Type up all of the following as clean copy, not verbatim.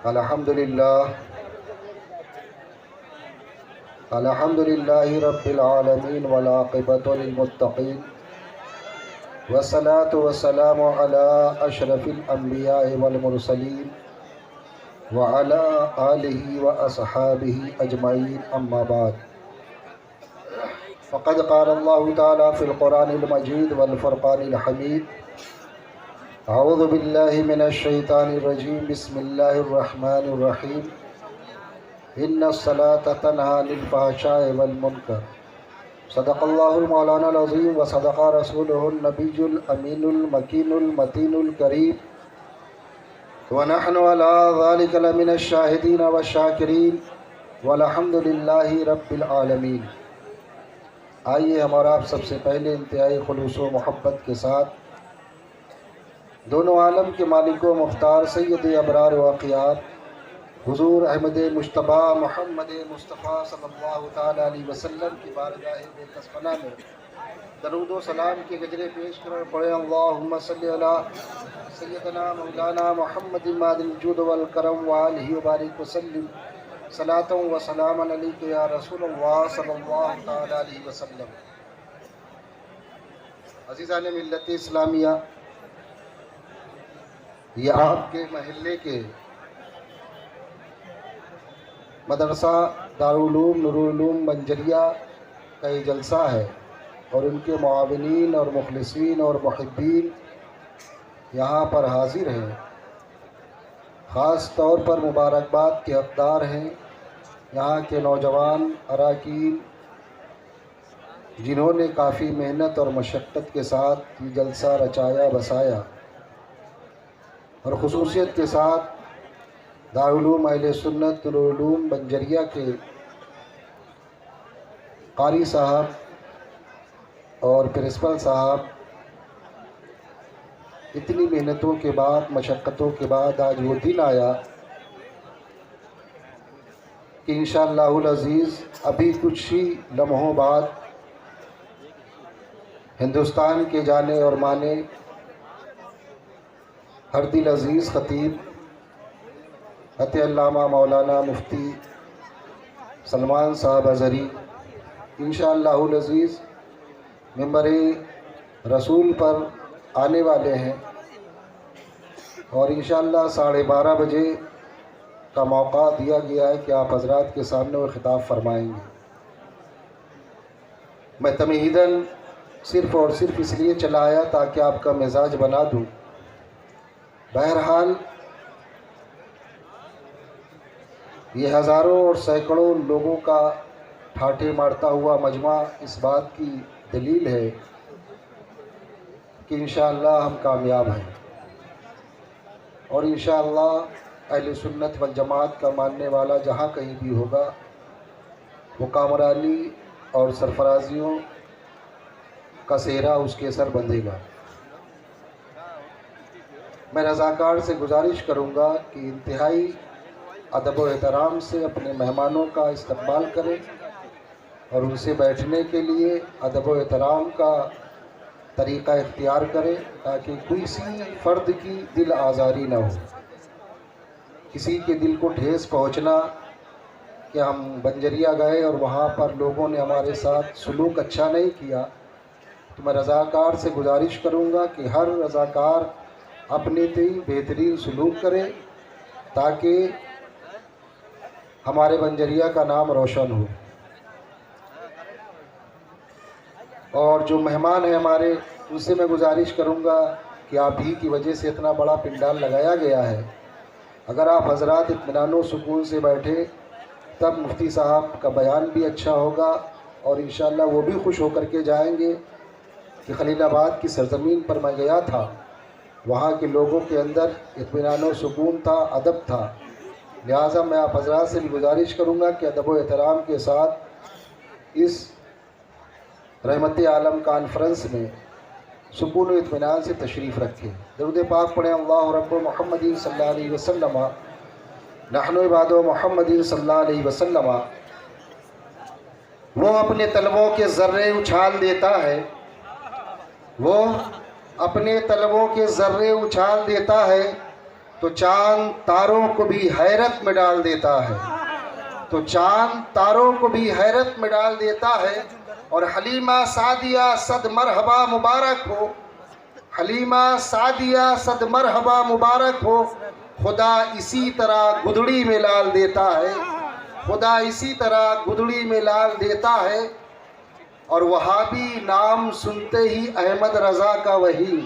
الحمدللہ رب العالمین والعاقبۃ للمتقین والصلاة والسلام علی اشرف الانبیاء والمرسلین وعلی آلہ واصحابہ اجمعین اما بعد فقد قال اللہ تعالی فی القرآن المجید والفرقان الحمید اعوذ باللہ من الشیطان الرجیم بسم اللہ الرحمن الرحیم ان الصلاۃ تنہی عن الفحشاء والمنکر صدق اللہ المولانا العظیم وصدق رسولہ النبی الامین المکین المتین الکریم ونحن علی ذلک لمن الشاہدین والشاکرین والحمد للہ رب العالمین۔ آئیے ہم اور آپ سب سے پہلے انتہائی خلوص و محبت کے ساتھ دونوں عالم کے مالک و مختار سید ابرار و اخیار حضور احمد مجتبیٰ محمد مصطفیٰ صلی اللہ تعالیٰ علیہ وسلم کی بارگاہ بے کسفنہ میں درود و سلام کے گجرے پیش کر پڑھے اللہم صلی علی سیدنا مولانا محمد معدن الجود والکرم وآلہ وبارک وسلم صلاۃ و سلام علیک یا رسول اللہ صلی اللہ تعالیٰ علیہ وسلم۔ عزیزان ملت اسلامیہ، یہ آپ کے محلے کے مدرسہ دارالعلوم نورالعلوم بنجریہ کا یہ جلسہ ہے اور ان کے معاونین اور مخلصین اور محبین یہاں پر حاضر ہیں۔ خاص طور پر مبارکباد کے حقدار ہیں یہاں کے نوجوان اراکین جنہوں نے کافی محنت اور مشقت کے ساتھ یہ جلسہ رچایا بسایا، اور خصوصیت کے ساتھ دارالعلوم اہل سنت نورالعلوم بنجریہ کے قاری صاحب اور پرنسپل صاحب اتنی محنتوں کے بعد مشقتوں کے بعد آج وہ دن آیا کہ انشاءاللہ العزیز ابھی کچھ ہی لمحوں بعد ہندوستان کے جانے اور مانے ہر دل عزیز خطیب حضرت علامہ مولانا مفتی سلمان صاحب اظہری انشاءاللہ العزیز منبر رسول پر آنے والے ہیں، اور انشاءاللہ 12:30 بجے کا موقع دیا گیا ہے کہ آپ حضرات کے سامنے وہ خطاب فرمائیں گے۔ میں تمہیداً صرف اور صرف اس لیے چلا آیا تاکہ آپ کا مزاج بنا دوں۔ بہرحال یہ ہزاروں اور سینکڑوں لوگوں کا ٹھاٹھے مارتا ہوا مجمع اس بات کی دلیل ہے کہ انشاءاللہ ہم کامیاب ہیں، اور انشاءاللہ اہل سنت والجماعت کا ماننے والا جہاں کہیں بھی ہوگا وہ کامرانی اور سرفرازیوں کا سہرا اس کے سر بندھے گا۔ میں رضاکار سے گزارش کروں گا کہ انتہائی ادب و احترام سے اپنے مہمانوں کا استقبال کریں اور ان سے بیٹھنے کے لیے ادب و احترام کا طریقہ اختیار کریں تاکہ کسی فرد کی دل آزاری نہ ہو، کسی کے دل کو ٹھیس پہنچنا کہ ہم بنجریہ گئے اور وہاں پر لوگوں نے ہمارے ساتھ سلوک اچھا نہیں کیا۔ تو میں رضاکار سے گزارش کروں گا کہ ہر رضاکار اپنے تئیں بہترین سلوک کرے تاکہ ہمارے بنجریہ کا نام روشن ہو۔ اور جو مہمان ہیں ہمارے، ان سے میں گزارش کروں گا کہ آپ ہی کی وجہ سے اتنا بڑا پنڈال لگایا گیا ہے، اگر آپ حضرات اطمینان و سکون سے بیٹھے تب مفتی صاحب کا بیان بھی اچھا ہوگا، اور انشاءاللہ وہ بھی خوش ہو کر کے جائیں گے کہ خلیل آباد کی سرزمین پر میں گیا تھا، وہاں کے لوگوں کے اندر اطمینان و سکون تھا، ادب تھا۔ لہٰذا میں آپ حضرات سے بھی گزارش کروں گا کہ ادب و احترام کے ساتھ اس رحمت عالم کانفرنس میں سکون و اطمینان سے تشریف رکھیں۔ درود پاک پڑھیں اللہ رب محمد صلی اللہ علیہ وسلم نحن عباد محمد صلی اللہ علیہ وسلم۔ وہ اپنے طلبوں کے ذرے اچھال دیتا ہے، وہ اپنے طلبوں کے ذرے اچھال دیتا ہے، تو چاند تاروں کو بھی حیرت میں ڈال دیتا ہے، تو چاند تاروں کو بھی حیرت میں ڈال دیتا ہے۔ اور حلیمہ سعدیہ صد مرحبا مبارک ہو، حلیمہ سعدیہ صد مرحبا مبارک ہو، خدا اسی طرح گدڑی میں لال دیتا ہے، خدا اسی طرح گدڑی میں لال دیتا ہے۔ اور وہابی نام سنتے ہی احمد رضا کا وہی،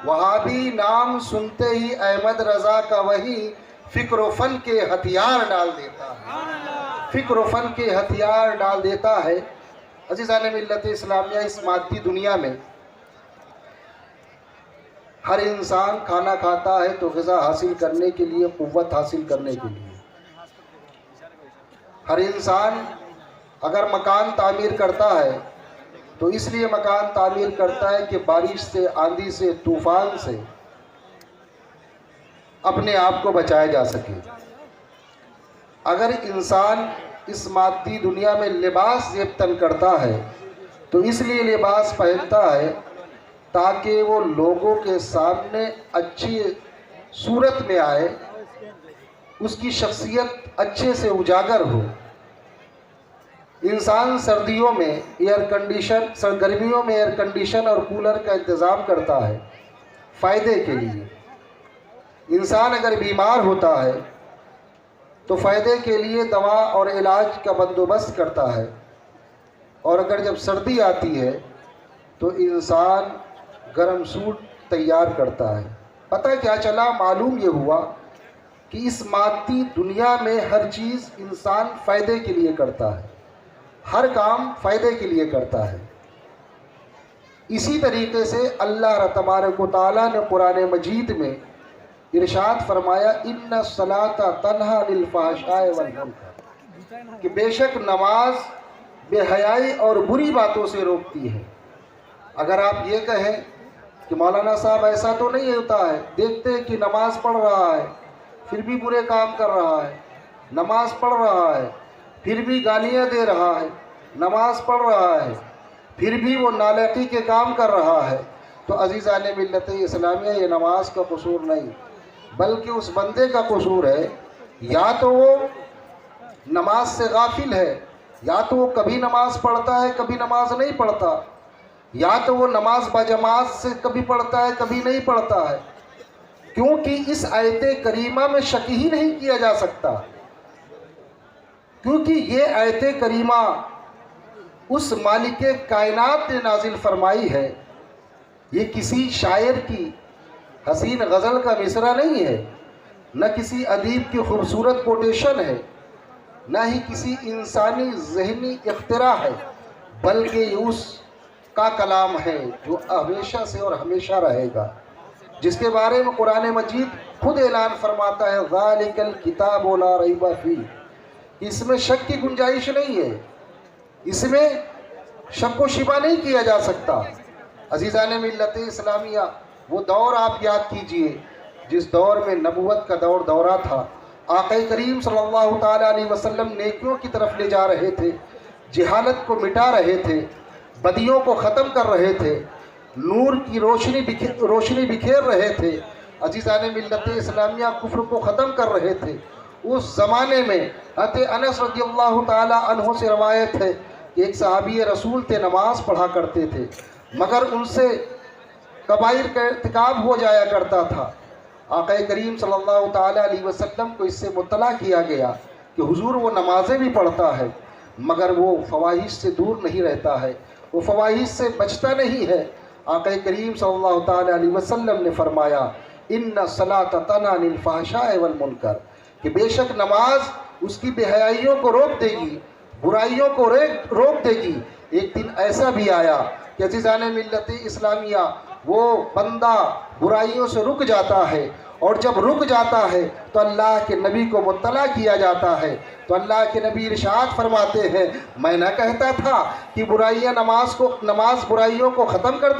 وہابی نام سنتے ہی احمد رضا کا وہی فکر و فن کے ہتھیار ڈال دیتا ہے، فکر و فن کے ہتھیار ڈال دیتا ہے۔ عزیزان ملت اسلامیہ، اس مادی دنیا میں ہر انسان کھانا کھاتا ہے تو غذا حاصل کرنے کے لیے، قوت حاصل کرنے کے لیے۔ ہر انسان اگر مکان تعمیر کرتا ہے تو اس لیے مکان تعمیر کرتا ہے کہ بارش سے، آندھی سے، طوفان سے اپنے آپ کو بچایا جا سکے۔ اگر انسان اس مادی دنیا میں لباس زیب تن کرتا ہے تو اس لیے لباس پہنتا ہے تاکہ وہ لوگوں کے سامنے اچھی صورت میں آئے، اس کی شخصیت اچھے سے اجاگر ہو۔ انسان سردیوں میں گرمیوں میں ایئر کنڈیشن اور کولر کا انتظام کرتا ہے فائدے کے لیے۔ انسان اگر بیمار ہوتا ہے تو فائدے کے لیے دوا اور علاج کا بندوبست کرتا ہے، اور اگر جب سردی آتی ہے تو انسان گرم سوٹ تیار کرتا ہے۔ پتہ کیا چلا؟ معلوم یہ ہوا کہ اس مادی دنیا میں ہر چیز انسان فائدے کے لیے کرتا ہے، ہر کام فائدے کے لیے کرتا ہے۔ اسی طریقے سے اللہ تبارک و تعالیٰ نے قرآن مجید میں ارشاد فرمایا ان الصلاۃ تنہی عن الفحشاء والمنکر، کہ بے شک نماز بے حیائی اور بری باتوں سے روکتی ہے۔ اگر آپ یہ کہیں کہ مولانا صاحب ایسا تو نہیں ہوتا ہے، دیکھتے ہیں کہ نماز پڑھ رہا ہے پھر بھی برے کام کر رہا ہے، نماز پڑھ رہا ہے پھر بھی گالیاں دے رہا ہے، نماز پڑھ رہا ہے پھر بھی وہ نالائقی کے کام کر رہا ہے، تو عزیزان ملت اسلامیہ یہ نماز کا قصور نہیں بلکہ اس بندے کا قصور ہے۔ یا تو وہ نماز سے غافل ہے، یا تو وہ کبھی نماز پڑھتا ہے کبھی نماز نہیں پڑھتا، یا تو وہ نماز باجماعت سے کبھی پڑھتا ہے کبھی نہیں پڑھتا ہے، کیونکہ اس آیت کریمہ میں شک ہی نہیں کیا جا سکتا، کیونکہ یہ آیت کریمہ اس مالک کائنات نے نازل فرمائی ہے۔ یہ کسی شاعر کی حسین غزل کا مصرع نہیں ہے، نہ کسی ادیب کی خوبصورت کوٹیشن ہے، نہ ہی کسی انسانی ذہنی اختراع ہے، بلکہ یہ اس کا کلام ہے جو ہمیشہ سے اور ہمیشہ رہے گا، جس کے بارے میں قرآن مجید خود اعلان فرماتا ہے ذالک الکتاب لا ریب فیہ، اس میں شک کی گنجائش نہیں ہے، اس میں شک و شبہ نہیں کیا جا سکتا۔ عزیزان ملت اسلامیہ، وہ دور آپ یاد کیجئے جس دور میں نبوت کا دورہ تھا، آقا کریم صلی اللہ تعالیٰ علیہ وسلم نیکیوں کی طرف لے جا رہے تھے، جہالت کو مٹا رہے تھے، بدیوں کو ختم کر رہے تھے، نور کی روشنی بکھیر رہے تھے، عزیزان ملت اسلامیہ کفر کو ختم کر رہے تھے۔ اس زمانے میں حضرت انس رضی اللہ تعالیٰ عنہ سے روایت ہے کہ ایک صحابی رسول تھے، نماز پڑھا کرتے تھے مگر ان سے کبائر کا ارتکاب ہو جایا کرتا تھا۔ آقا کریم صلی اللہ تعالیٰ علیہ وسلم کو اس سے مطلع کیا گیا کہ حضور وہ نمازیں بھی پڑھتا ہے مگر وہ فواحش سے دور نہیں رہتا ہے، وہ فواحش سے بچتا نہیں ہے۔ آقا کریم صلی اللہ تعالیٰ علیہ وسلم نے فرمایا ان الصلاۃ تنہی عن الفحشاء والمنکر، کہ بے شک نماز اس کی بے حیائیوں کو روک دے گی، برائیوں کو روک دے گی۔ ایک دن ایسا بھی آیا کہ عزیزان ملت اسلامیہ وہ بندہ برائیوں سے رک جاتا ہے، اور جب رک جاتا ہے تو اللہ کے نبی کو مطلع کیا جاتا ہے، تو اللہ کے نبی ارشاد فرماتے ہیں میں نہ کہتا تھا کہ نماز برائیوں کو ختم کر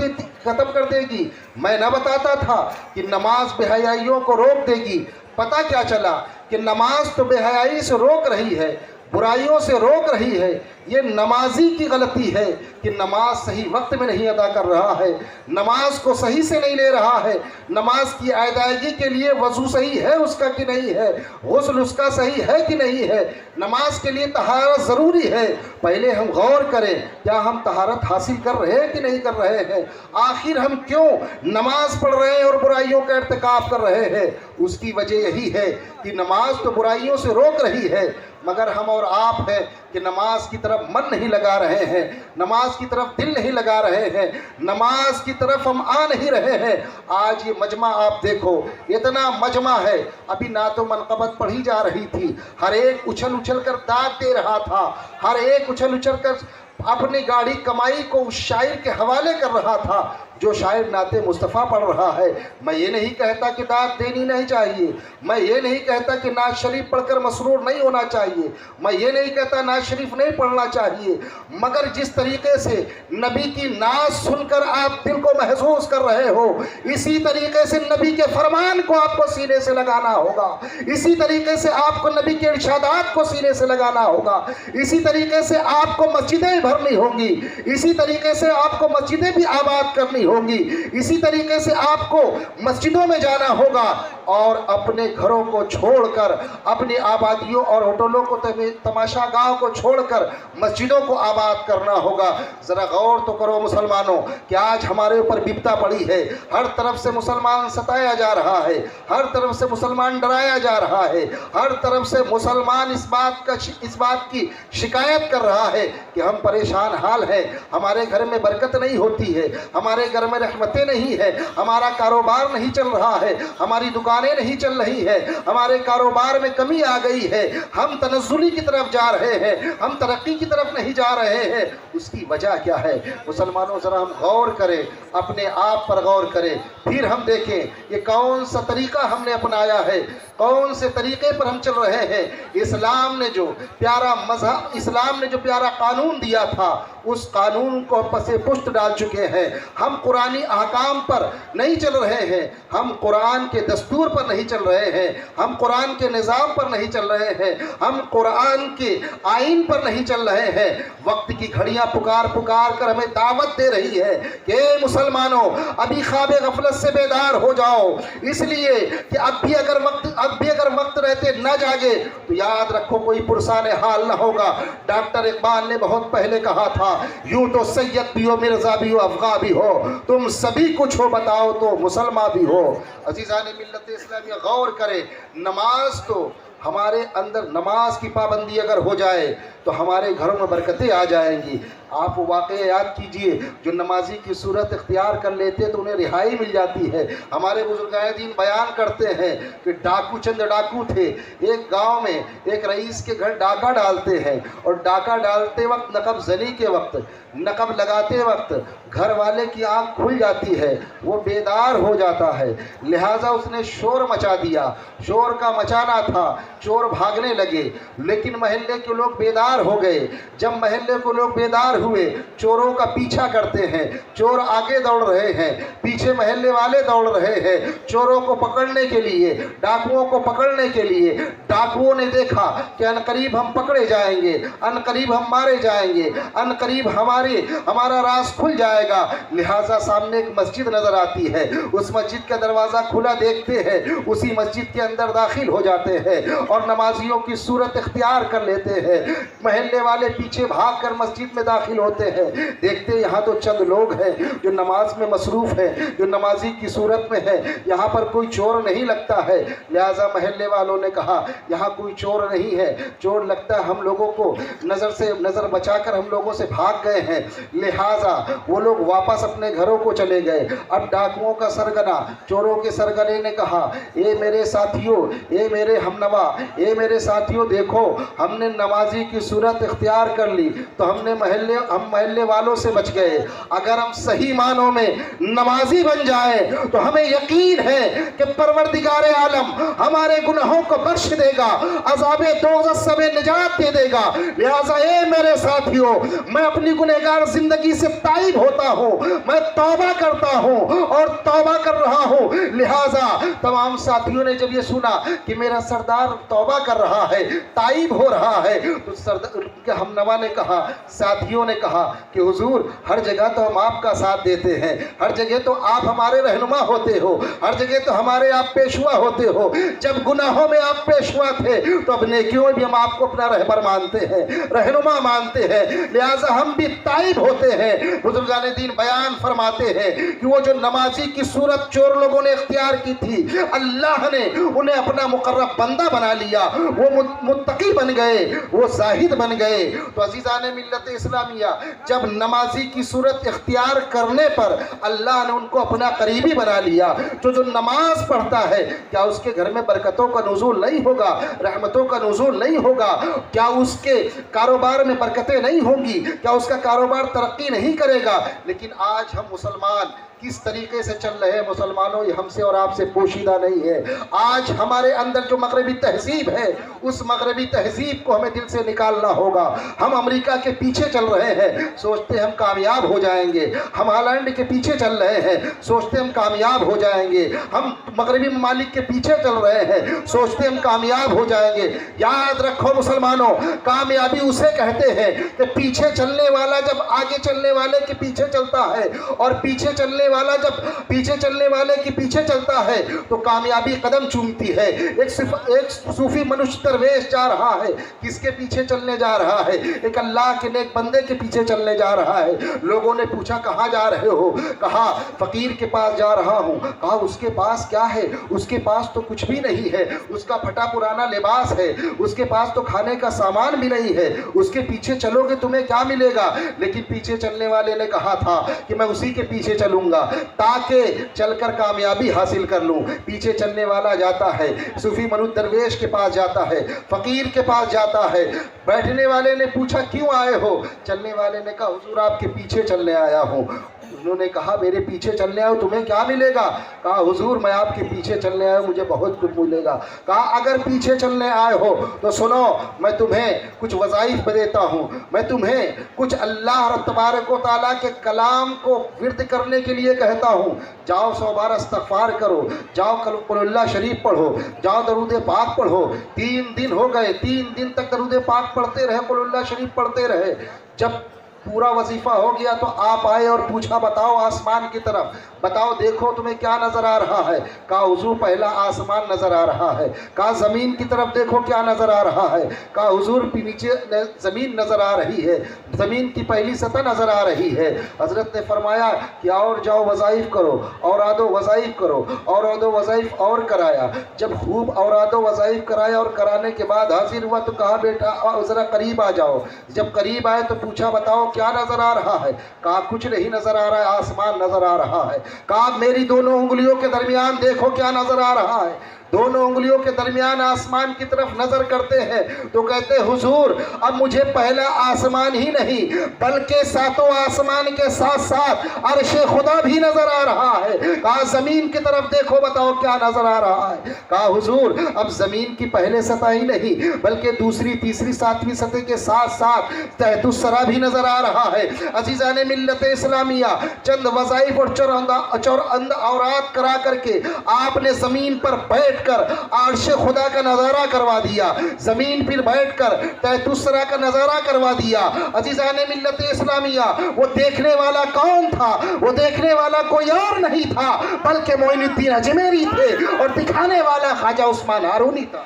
دے گی، میں نہ بتاتا تھا کہ نماز بے حیائیوں کو روک دے گی۔ پتہ کیا چلا کہ نماز تو بے حیائی سے روک رہی ہے बुराइयों से रोक रही है। ये नमाजी की गलती है कि नमाज सही वक्त में नहीं अदा कर रहा है, नमाज को सही से नहीं ले रहा है, नमाज की अदायगी के लिए वज़ू सही है उसका कि नहीं है, गुस्ल उसका सही है कि नहीं है, नमाज के लिए तहारत ज़रूरी है। पहले हम गौर करें, क्या हम तहारत हासिल कर रहे हैं कि नहीं कर रहे हैं। आखिर हम क्यों नमाज पढ़ रहे हैं और बुराइयों का इर्तिकाब कर रहे हैं। उसकी वजह यही है कि नमाज तो बुराइयों से रोक रही है, मगर हम और आप हैं कि नमाज की तरफ मन नहीं लगा रहे हैं, नमाज की तरफ दिल नहीं लगा रहे हैं, नमाज की तरफ हम आ नहीं रहे हैं। आज ये मजमा आप देखो, इतना मजमा है, अभी ना तो मनक़बत पढ़ी जा रही थी, हर एक उछल उछल कर दाद दे रहा था, हर एक उछल उछल कर अपनी गाड़ी कमाई को उस शायर के हवाले कर रहा था जो शायर नाते मुस्तफ़ा पढ़ रहा है। मैं ये नहीं कहता कि दाद देनी नहीं चाहिए, मैं ये नहीं कहता कि नाज शरीफ पढ़कर मसरूर नहीं होना चाहिए, मैं ये नहीं कहता नाज शरीफ नहीं पढ़ना चाहिए, मगर जिस तरीके से नबी की नाज सुनकर आप दिल को महसूस कर रहे हो, इसी तरीके से नबी के फरमान को आपको सीने से लगाना होगा, इसी तरीके से आपको नबी के इरशादात को सीने से लगाना होगा, इसी तरीके से आपको मस्जिदें भरनी होंगी, इसी तरीके से आपको मस्जिदें भी आबाद करनी होगी, इसी तरीके से आपको मस्जिदों में जाना होगा और अपने घरों को छोड़कर, अपनी आबादियों और होटलों को, तमाशा गाहों को छोड़कर मस्जिदों को आबाद करना होगा। ज़रा गौर तो करो मुसलमानों कि आज हमारे ऊपर विपदा पड़ी है, हर तरफ से मुसलमान सताया जा रहा है, हर तरफ से मुसलमान डराया जा रहा है, हर तरफ से मुसलमान इस बात की शिकायत कर रहा है कि हम परेशान हाल हैं, हमारे घर में बरकत नहीं होती है, हमारे घर में रहमतें नहीं है, हमारा कारोबार नहीं चल रहा है, हमारी दुकानें नहीं चल रही है, हमारे कारोबार में कमी आ गई है, हम तनज़्ज़ुली की तरफ जा रहे हैं, हम तरक्की की तरफ नहीं जा रहे हैं। उसकी वजह क्या है मुसलमानों, ज़रा हम गौर करें, अपने आप पर गौर करें, फिर हम देखें ये कौन सा तरीका हमने अपनाया है, कौन से तरीके पर हम चल रहे हैं। इस्लाम ने जो प्यारा मज़हब, इस्लाम ने जो प्यारा कानून दिया था, उस कानून को पसे पुष्ट डाल चुके हैं। हम कुरानी अहकाम पर नहीं चल रहे हैं, हम कुरान के दस्तूर पर नहीं चल रहे हैं, हम कुरान के निज़ाम पर नहीं चल रहे हैं, हम कुरान के आइन पर नहीं चल रहे हैं। वक्त की घड़ियां पुकार पुकार कर हमें दावत दे रही है कि मुसलमानों अभी ख्वाब गफलत से बेदार हो जाओ, इसलिए कि अब भी अगर वक्त रहते न जागे तो याद रखो कोई पुरसाने हाल न होगा। डॉक्टर इकबाल ने बहुत पहले कहा था, यूं तो सैयद भी हो, मिर्जा भी हो, अफगा भी हो, तुम सभी कुछ हो, बताओ तो मुसलमान भी हो। अज़ीज़ान मिल्लत इस्लामिया गौर करें, नमाज तो हमारे अंदर, नमाज की पाबंदी अगर हो जाए तो हमारे घरों में बरकतें आ जाएंगी। आप वाक़या याद कीजिए, जो नमाजी की सूरत इख्तियार कर लेते तो उन्हें रिहाई मिल जाती है। हमारे बुजुर्गाए दीन बयान करते हैं कि डाकू चंद डाकू थे, एक गांव में एक रईस के घर डाका डालते हैं, और डाका डालते वक्त, नकब जनी के वक्त, नकब लगाते वक्त घर वाले की आँख खुल जाती है, वो बेदार हो जाता है, लिहाजा उसने शोर मचा दिया। शोर का मचाना था, चोर भागने लगे, लेकिन महल्ले के लोग बेदार हो गए। जब महल्ले को लोग बेदार हुए, चोरों का पीछा करते हैं, चोर आगे दौड़ रहे हैं, पीछे महल्ले वाले दौड़ रहे हैं चोरों को पकड़ने के लिए, डाकुओं को पकड़ने के लिए। डाकुओं ने देखा कि अनकरीब हम पकड़े जाएंगे, अनकरीब हम मारे जाएंगे, अनकरीब हमारा राज खुल जाएगा। लिहाजा सामने एक मस्जिद नजर आती है, उस मस्जिद का दरवाज़ा खुला देखते हैं, उसी मस्जिद के अंदर दाखिल हो जाते हैं और नमाजियों की सूरत इख्तियार कर लेते हैं। महल्ले वाले पीछे भाग कर मस्जिद में दाखिल होते हैं, देखते यहाँ तो चंद लोग हैं जो नमाज में मसरूफ़ हैं, जो नमाजी की सूरत में है, यहाँ पर कोई चोर नहीं लगता है। लिहाजा महल्ले वालों ने कहा यहाँ कोई चोर नहीं है, चोर लगता है हम लोगों को नज़र बचाकर हम लोगों से भाग गए हैं। लिहाजा वो लोग वापस अपने घरों को चले गए। अब डाकुओं का सरगना, चोरों के सरगने ने कहा, ए मेरे साथियों, ए मेरे हमनवा, ए मेरे साथियों, देखो हमने नमाजी की सूरत इख्तियार कर ली, तो हमने महल्ले महल्ले वालों से बच गए। अगर हम सही मानों में नमाजी बन जाएं तो हमें यकीन है कि परवरदिगार आलम हमारे गुनाहों को बख्श देगा, अज़ाबे दोज़ख से हमें निजात दे देगा। लिहाजा ए मेरे साथियों, मैं अपनी गुनहगार जिंदगी से ताइब होता हूँ, मैं तौबा करता हूँ और तौबा कर रहा हूँ। लिहाजा तमाम साथियों ने जब ये सुना कि मेरा सरदार तौबा कर रहा है, ताइब हो रहा है, तो सरदार हमनवा ने कहा, साथियों ने कहा कि हुजूर हर जगह तो हम आपका साथ देते हैं, हर जगह तो आप हमारे रहनुमा होते हो, हर जगह तो हमारे आप पेशवा होते हो। जब गुनाहों में आप पेशवा थे तो अब नेकियों में भी हम आपको अपना रहबर मानते हैं, रहनुमा मानते हैं। लिहाजा हम भी ताइब होते हैं। बुजुर्गान दीन बयान फरमाते हैं कि वो जो नमाजी की सूरत चोर लोगों ने इख्तियार की थी, अल्लाह ने उन्हें अपना मुकर्रब बंदा बना लिया, वो मुत्तकी बन गए, वो जाहिद बन गए। तो अजीज़ान मिल्लत इस्लामिया, जब नमाजी की सूरत इख्तियार करने पर अल्लाह ने उनको अपना करीबी बना लिया। जो नमाज पढ़ता है, क्या उसके घर में बरकतों का नुज़ूल नहीं होगा, रहमतों का नुज़ूल नहीं होगा? क्या उसके कारोबार में बरकतें नहीं होंगी? क्या उसका कारोबार तरक्की नहीं करेगा? लेकिन आज हम मुसलमान किस तरीके से चल रहे हैं मुसलमानों, ये हमसे और आपसे पोशीदा नहीं है। आज हमारे अंदर जो मगरबी तहजीब है, उस मगरबी तहजीब को हमें दिल से निकालना होगा। हम अमेरिका के पीछे चल रहे हैं, सोचते हम कामयाब हो जाएंगे। हम हॉलैंड के पीछे चल रहे हैं, सोचते हम कामयाब हो जाएंगे। हम मगरबी ममालिक के पीछे चल रहे हैं, सोचते हम कामयाब हो जाएंगे। याद रखो मुसलमानों, कामयाबी उसे कहते हैं कि पीछे चलने वाला जब आगे चलने वाले के पीछे चलता है, और पीछे चलने वाला जब पीछे चलने वाले के पीछे चलता है तो कामयाबी कदम चूमती है। एक सूफी मनुष्य दरवेश जा रहा है, किसके पीछे चलने जा रहा है? एक अल्लाह के नेक बंदे के पीछे चलने जा रहा है। लोगों ने पूछा कहाँ जा रहे हो? कहा फकीर के पास जा रहा हूँ। कहा उसके पास क्या है? उसके पास तो कुछ भी नहीं है, उसका फटा पुराना लिबास है, उसके पास तो खाने का सामान भी नहीं है। उसके पीछे चलोगे तुम्हें क्या मिलेगा? लेकिन पीछे चलने वाले ने कहा था कि मैं उसी के पीछे चलूंगा ताकि चलकर कामयाबी हासिल कर लूं। पीछे चलने वाला जाता है, सूफी मनुष्य दरवेश के पास जाता है, फकीर के पास जाता है। बैठने वाले ने पूछा क्यों आए हो? चलने वाले ने कहा हुजूर आपके पीछे चलने आया हूँ। उन्होंने कहा मेरे पीछे चलने आए हो, तुम्हें क्या मिलेगा? कहा हुजूर मैं आपके पीछे चलने आया हूँ, मुझे बहुत कुछ मिलेगा। कहा अगर पीछे चलने आए हो तो सुनो, मैं तुम्हें कुछ वज़ाइफ देता हूँ, मैं तुम्हें कुछ अल्लाह तबारक व तआला के कलाम को विर्द करने के लिए कहता हूँ। जाओ 100 बार इस्तग़फ़ार करो, जाओ कुल्हुल्लाह शरीफ पढ़ो, जाओ दरूद पाक पढ़ो। 3 दिन हो गए, 3 दिन तक दरूद पाक पढ़ते रहे, कुल्हुल्लाह शरीफ पढ़ते रहे। जब पूरा वजीफा हो गया तो आप आए और पूछा बताओ आसमान की तरफ, बताओ देखो तुम्हें क्या नज़र आ रहा है? कहा हुजूर पहला आसमान नज़र आ रहा है। कहा ज़मीन की तरफ देखो क्या नज़र आ रहा है? कहा हुजूर नीचे ज़मीन नज़र आ रही है, ज़मीन की पहली सतह नज़र आ रही है। हज़रत ने फरमाया कि और जाओ वज़ाइफ करो, और आदो वज़ाइफ करो, और आदो वज़ाइफ और कराया। जब खूब और आदो वज़ाइफ कराया और कराने के बाद हाजिर हुआ तो कहा बेटा ज़रा करीब आ जाओ। जब करीब आए तो पूछा बताओ क्या नजर आ रहा है? कहा कुछ नहीं नजर आ रहा है, आसमान नजर आ रहा है। कहा मेरी दोनों उंगलियों के दरमियान देखो क्या नजर आ रहा है। दोनों उंगलियों के दरमियान आसमान की तरफ नजर करते हैं तो कहते हुजूर अब मुझे पहला आसमान ही नहीं बल्कि 7 आसमान के साथ साथ अर्शे खुदा भी नजर आ रहा है। कहा जमीन की तरफ देखो बताओ क्या नजर आ रहा है? कहा हुजूर अब जमीन की पहले सतह ही नहीं बल्कि दूसरी तीसरी सातवीं सतह के साथ साथ तहतुस्सरा भी नजर आ रहा है। अजीज़ाने मिल्लत इस्लामिया, चंद वज़ाइफ और चौरंद औरात करा करके आपने जमीन पर बैठ कर अर्श खुदा का नजारा करवा दिया, जमीन पर बैठकर तहतुस्सरा का नजारा करवा दिया। अजीज़ाने मिल्लत इस्लामिया, वो देखने वाला कौन था? वो देखने वाला कोई और नहीं था बल्कि मोइनुद्दीन अजमेरी थे और दिखाने वाला ख्वाजा उस्मान हारूनी था।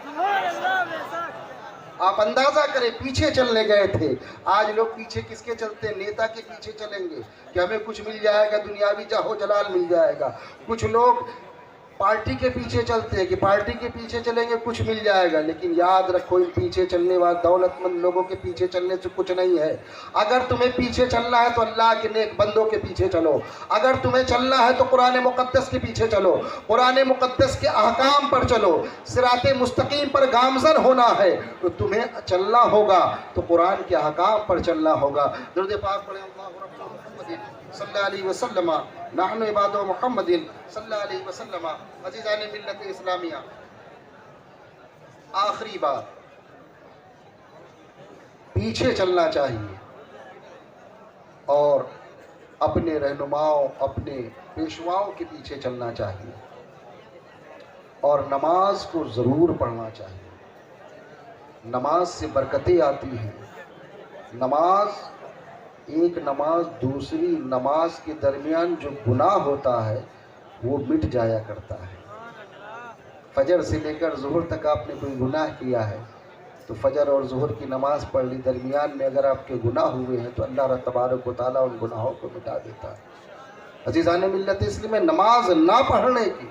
आप अंदाजा करें पीछे चलने गए थे। आज लोग पीछे किसके चलते? नेता के पीछे चलेंगे कि हमें कुछ मिल जाएगा, दुनियावी जाहो जलाल मिल जाएगा। कुछ लोग पार्टी के पीछे चलते हैं कि पार्टी के पीछे चलेंगे कुछ मिल जाएगा, लेकिन याद रखो इन पीछे चलने वाले दौलतमंद लोगों के पीछे चलने से कुछ नहीं है। अगर तुम्हें पीछे चलना है तो अल्लाह के नेक बंदों के पीछे चलो। अगर तुम्हें चलना है तो कुरान मुक़द्दस के पीछे चलो, कुरान मुक़द्दस के अहकाम पर चलो। सिराते मुस्तकीम पर गामज़न होना है तो तुम्हें चलना होगा तो कुरान के अहकाम पर चलना होगा। दुरूद पाक पढ़ें, अल्लाहु रब्बुल मुहम्मदिन सल्लल्लाहु अलैहि वसल्लम नहनु इबादु मुहम्मदिन सल्लल्लाहु अलैहि वसल्लम। अज़ीज़ान मिल्लत इस्लामिया, आखिरी बात, पीछे चलना चाहिए और अपने रहनुमाओं, अपने पेशवाओं के पीछे चलना चाहिए और नमाज को ज़रूर पढ़ना चाहिए। नमाज से बरकतें आती हैं। नमाज, एक नमाज दूसरी नमाज के दरमियान जो गुनाह होता है वो मिट जाया करता है। फजर से लेकर ज़ुहर तक आपने कोई गुनाह किया है तो फजर और ज़ुहर की नमाज़ पढ़ ली, दरमियान में अगर आपके गुनाह हुए हैं तो अल्लाह तबारक व तआला उन गुनाहों को मिटा देता है। अज़ीज़ान मिल्लत इस्लाम में नमाज ना पढ़ने की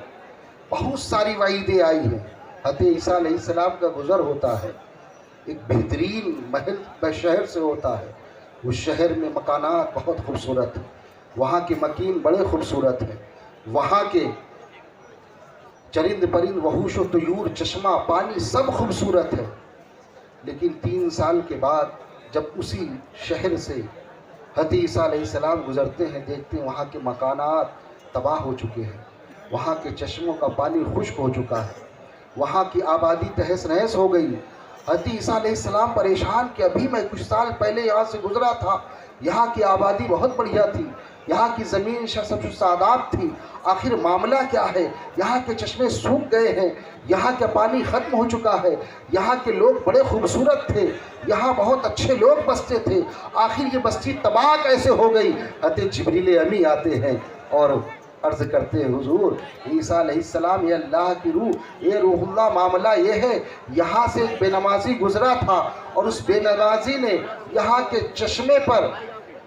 बहुत सारी वाइदें आई हैं। हज़रत ईसा अलैहिस्सलाम का गुज़र होता है, एक बेहतरीन महल शहर से होता है। उस शहर में मकानात बहुत खूबसूरत हैं, वहाँ के मकीन बड़े खूबसूरत हैं, वहाँ के चरिंद परिंद वहूश व तुयूर, चश्मा पानी सब खूबसूरत है। लेकिन 3 साल के बाद जब उसी शहर से हज़रत ईसा अलैहिस्सलाम गुज़रते हैं, देखते हैं वहाँ के मकानात तबाह हो चुके हैं, वहाँ के चश्मों का पानी खुश्क हो चुका है, वहाँ की आबादी तहस नहस हो गई। हज़रत ईसा अलैहिस्सलाम परेशान कि अभी मैं कुछ साल पहले यहाँ से गुज़रा था, यहाँ की आबादी बहुत बढ़िया थी, यहाँ की ज़मीन सब सादात थी, आखिर मामला क्या है? यहाँ के चश्मे सूख गए हैं, यहाँ का पानी ख़त्म हो चुका है, यहाँ के लोग बड़े खूबसूरत थे, यहाँ बहुत अच्छे लोग बसते थे, आखिर ये बस्ती तबाह कैसे हो गई? हज़रत जिब्रील अमी आते हैं और अर्ज़ करते हैं, हुजूर ईसा अलैहिस्सलाम, ये अल्लाह की रूह, ये रूहुल्लाह, मामला ये है यहाँ से एक बेनमाजी गुज़रा था और उस बेनमाजी ने यहाँ के चश्मे पर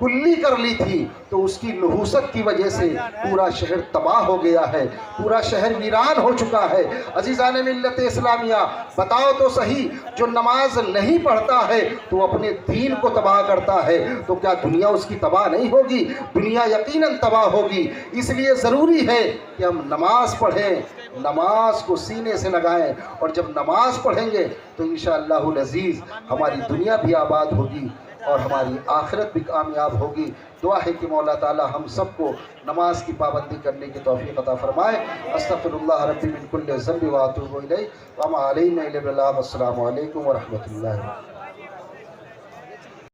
कुल्ली कर ली थी, तो उसकी नहूसत की वजह से पूरा शहर तबाह हो गया है, पूरा शहर वीरान हो चुका है। अज़ीज़ान मिल्लत इस्लामिया, बताओ तो सही, जो नमाज नहीं पढ़ता है तो अपने दीन को तबाह करता है, तो क्या दुनिया उसकी तबाह नहीं होगी? दुनिया यकीनन तबाह होगी। इसलिए ज़रूरी है कि हम नमाज पढ़ें, नमाज को सीने से लगाएं, और जब नमाज पढ़ेंगे तो इंशाअल्लाहुल अज़ीज़ हमारी दुनिया भी आबाद होगी और हमारी आखिरत भी कामयाब होगी। दुआ है कि मौला ताला हम सबको नमाज की पाबंदी करने की तौफीक अता फरमाए। अस्तग़फिरुल्लाह रब्बी मिन कुल्लि ज़ंबि व अतूबु इलैहि व मा अलैना इल्ला अल बलाग। अस्सलामु अलैकुम व रहमतुल्लाहि।